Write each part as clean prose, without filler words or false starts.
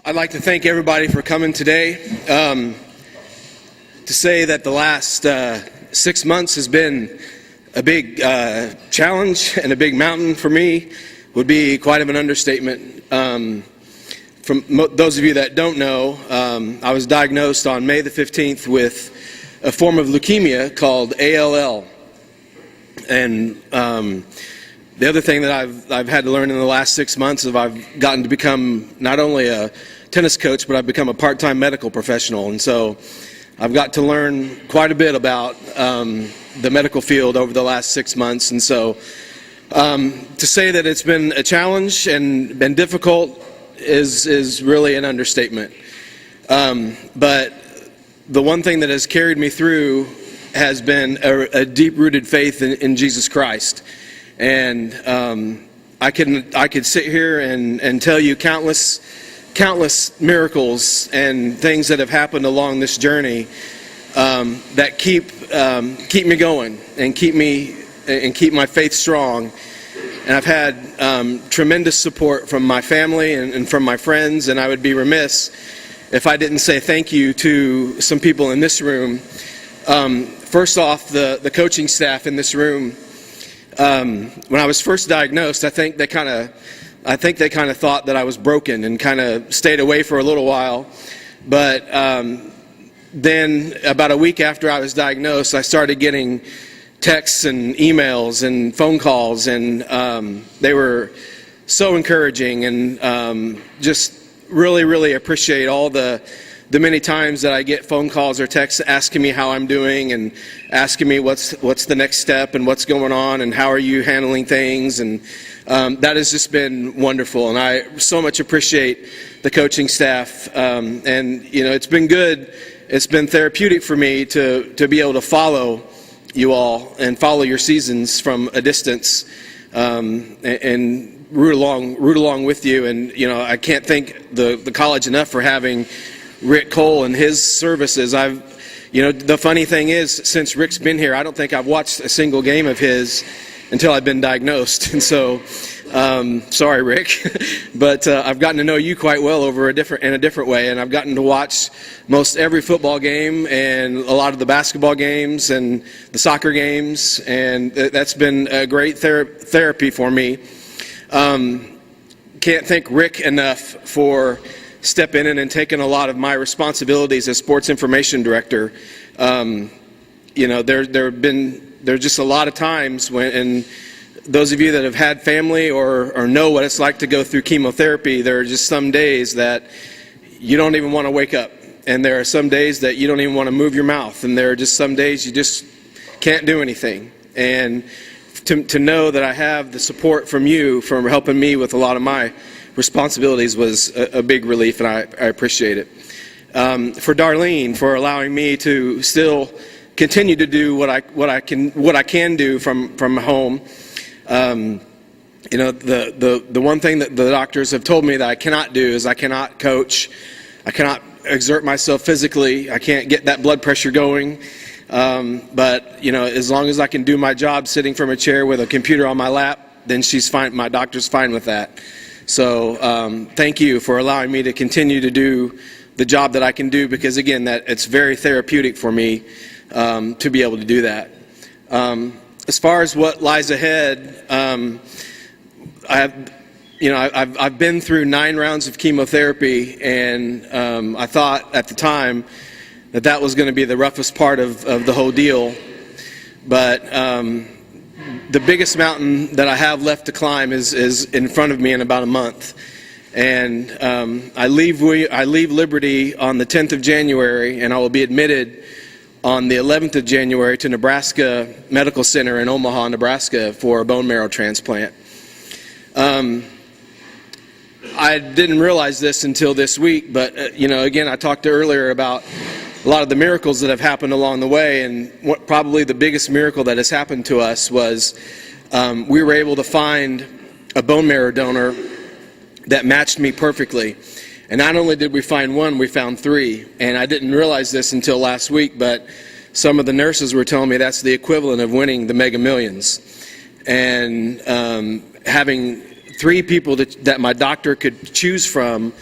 I'd like to thank everybody for coming today. To say that the last 6 months has been a big challenge and a big mountain for me would be quite of an understatement. From those of you that don't know, I was diagnosed on May the 15th with a form of leukemia called ALL. And the other thing that I've had to learn in the last 6 months is I've gotten to become not only a tennis coach, but I've become a part-time medical professional. And so I've got to learn quite a bit about the medical field over the last 6 months. And so to say that it's been a challenge and been difficult is really an understatement. But the one thing that has carried me through has been a deep-rooted faith in Jesus Christ. And I could sit here and tell you countless miracles and things that have happened along this journey that keep me going and keep my faith strong. And I've had tremendous support from my family and from my friends, and I would be remiss if I didn't say thank you to some people in this room. First off, the coaching staff in this room. When I was first diagnosed, I think they kind of thought that I was broken and kind of stayed away for a little while. But then about a week after I was diagnosed, I started getting texts and emails and phone calls, and they were so encouraging, and just really appreciate all the many times that I get phone calls or texts asking me how I'm doing and asking me what's the next step and what's going on and how are you handling things, and that has just been wonderful, and I so much appreciate the coaching staff, and you know, it's been good. It's been therapeutic for me to be able to follow you all and follow your seasons from a distance, and root along with you. And you know, I can't thank the college enough for having Rick Cole and his services. The funny thing is, since Rick's been here, I don't think I've watched a single game of his until I've been diagnosed. And so, sorry, Rick, but I've gotten to know you quite well in a different way, and I've gotten to watch most every football game and a lot of the basketball games and the soccer games, and that's been a great therapy for me. Can't thank Rick enough for stepping in and taking a lot of my responsibilities as sports information director. There's just a lot of times when, and those of you that have had family or know what it's like to go through chemotherapy, there are just some days that you don't even want to wake up, and there are some days that you don't even want to move your mouth, and there are just some days you just can't do anything. And to know that I have the support from you for helping me with a lot of my responsibilities was a big relief, and I appreciate it. For Darlene, for allowing me to still continue to do what I can do from home. The one thing that the doctors have told me that I cannot do is I cannot coach, I cannot exert myself physically, I can't get that blood pressure going. But you know, as long as I can do my job sitting from a chair with a computer on my lap, then she's fine. My doctor's fine with that. So thank you for allowing me to continue to do the job that I can do, because again, that it's very therapeutic for me to be able to do that. As far as what lies ahead, I've been through 9 rounds of chemotherapy, and I thought at the time that was going to be the roughest part of the whole deal. But the biggest mountain that I have left to climb is in front of me in about a month. And I leave Liberty on the 10th of January, and I will be admitted on the 11th of January to Nebraska Medical Center in Omaha, Nebraska for a bone marrow transplant. I didn't realize this until this week, but again, I talked earlier about a lot of the miracles that have happened along the way, and probably the biggest miracle that has happened to us was we were able to find a bone marrow donor that matched me perfectly. And not only did we find one, we found 3. And I didn't realize this until last week, but some of the nurses were telling me that's the equivalent of winning the Mega Millions. And having 3 people that my doctor could choose from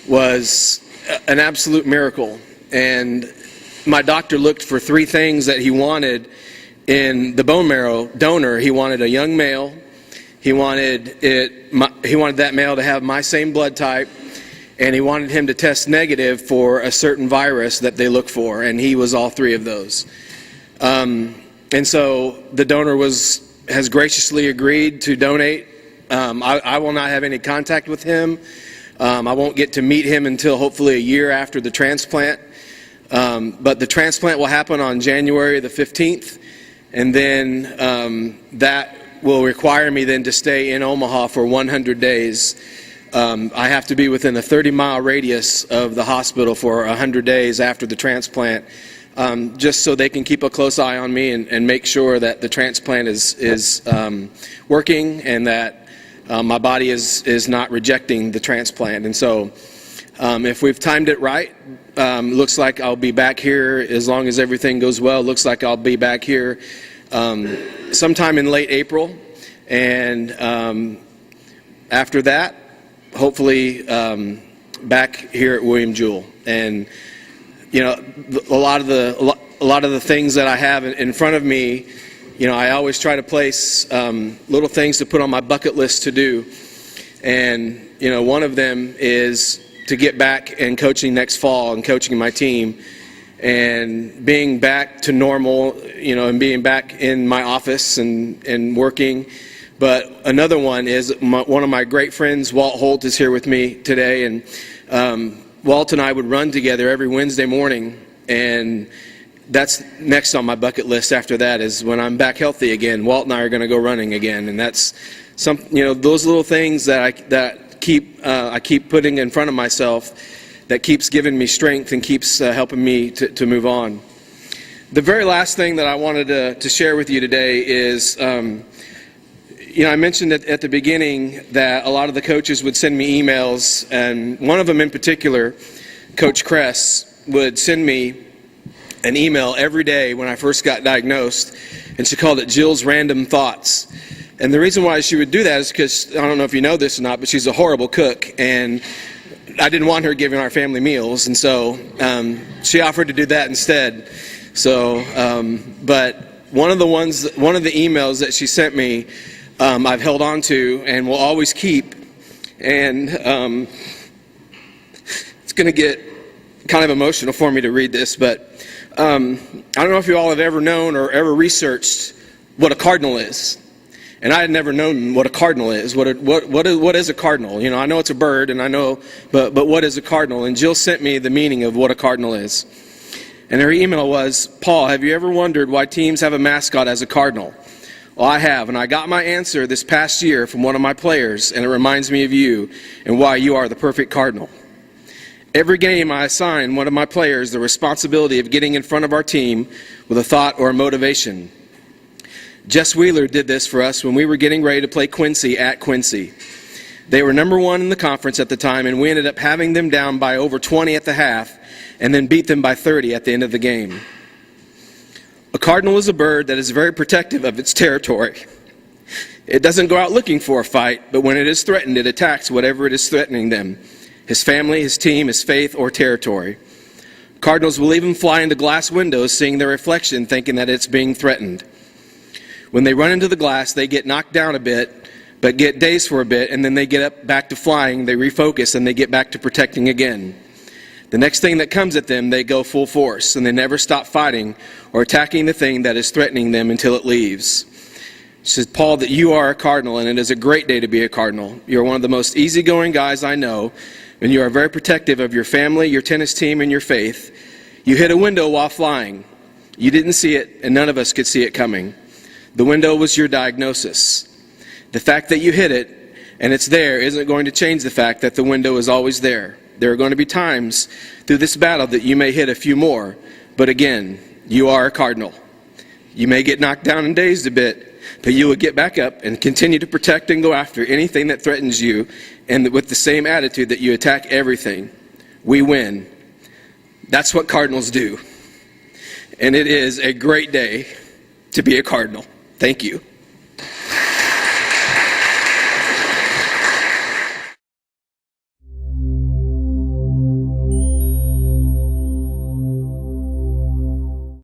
was an absolute miracle. And my doctor looked for three things that he wanted in the bone marrow donor. He wanted a young male. He wanted that male to have my same blood type, and he wanted him to test negative for a certain virus that they look for, and he was all three of those. And so the donor has graciously agreed to donate. I will not have any contact with him. I won't get to meet him until hopefully a year after the transplant. But the transplant will happen on January the 15th, and then that will require me then to stay in Omaha for 100 days. I have to be within a 30-mile radius of the hospital for 100 days after the transplant, just so they can keep a close eye on me and make sure that the transplant is working and that my body is not rejecting the transplant. And so if we've timed it right, looks like I'll be back here as long as everything goes well. Looks like I'll be back here sometime in late April. And after that, hopefully back here at William Jewell. And you know, a lot of the things that I have in front of me, you know, I always try to place little things to put on my bucket list to do. And you know, one of them is to get back and coaching next fall and coaching my team and being back to normal, you know, and being back in my office and working. But another one is one of my great friends, Walt Holt, is here with me today, and Walt and I would run together every Wednesday morning, and that's next on my bucket list after that is when I'm back healthy again. Walt and I are going to go running again, and that's some, you know, those little things that I keep putting in front of myself that keeps giving me strength and keeps helping me to move on. The very last thing that I wanted to share with you today is, you know, I mentioned at the beginning that a lot of the coaches would send me emails, and one of them in particular, Coach Kress, would send me an email every day when I first got diagnosed, and she called it Jill's Random Thoughts. And the reason why she would do that is because, I don't know if you know this or not, but she's a horrible cook, and I didn't want her giving our family meals, and so she offered to do that instead. So, but one of the emails that she sent me, I've held on to and will always keep, and it's going to get kind of emotional for me to read this, but I don't know if you all have ever known or ever researched what a cardinal is. And I had never known what a cardinal is. What is a cardinal? You know, I know it's a bird, and I know, but what is a cardinal? And Jill sent me the meaning of what a cardinal is. And her email was, Paul, have you ever wondered why teams have a mascot as a cardinal? Well, I have, and I got my answer this past year from one of my players, and it reminds me of you and why you are the perfect cardinal. Every game I assign one of my players the responsibility of getting in front of our team with a thought or a motivation. Jess Wheeler did this for us when we were getting ready to play Quincy at Quincy. They were number one in the conference at the time, and we ended up having them down by over 20 at the half and then beat them by 30 at the end of the game. A cardinal is a bird that is very protective of its territory. It doesn't go out looking for a fight, but when it is threatened, it attacks whatever it is threatening them, his family, his team, his faith, or territory. Cardinals will even fly into glass windows, seeing their reflection, thinking that it's being threatened. When they run into the glass, they get knocked down a bit, but get dazed for a bit, and then they get up back to flying, they refocus, and they get back to protecting again. The next thing that comes at them, they go full force, and they never stop fighting or attacking the thing that is threatening them until it leaves. She says, Paul, that you are a cardinal, and it is a great day to be a cardinal. You're one of the most easygoing guys I know, and you are very protective of your family, your tennis team, and your faith. You hit a window while flying. You didn't see it, and none of us could see it coming. The window was your diagnosis. The fact that you hit it and it's there isn't going to change the fact that the window is always there. There are going to be times through this battle that you may hit a few more, but again, you are a cardinal. You may get knocked down and dazed a bit, but you will get back up and continue to protect and go after anything that threatens you, and with the same attitude that you attack everything. We win. That's what cardinals do. And it is a great day to be a cardinal. Thank you.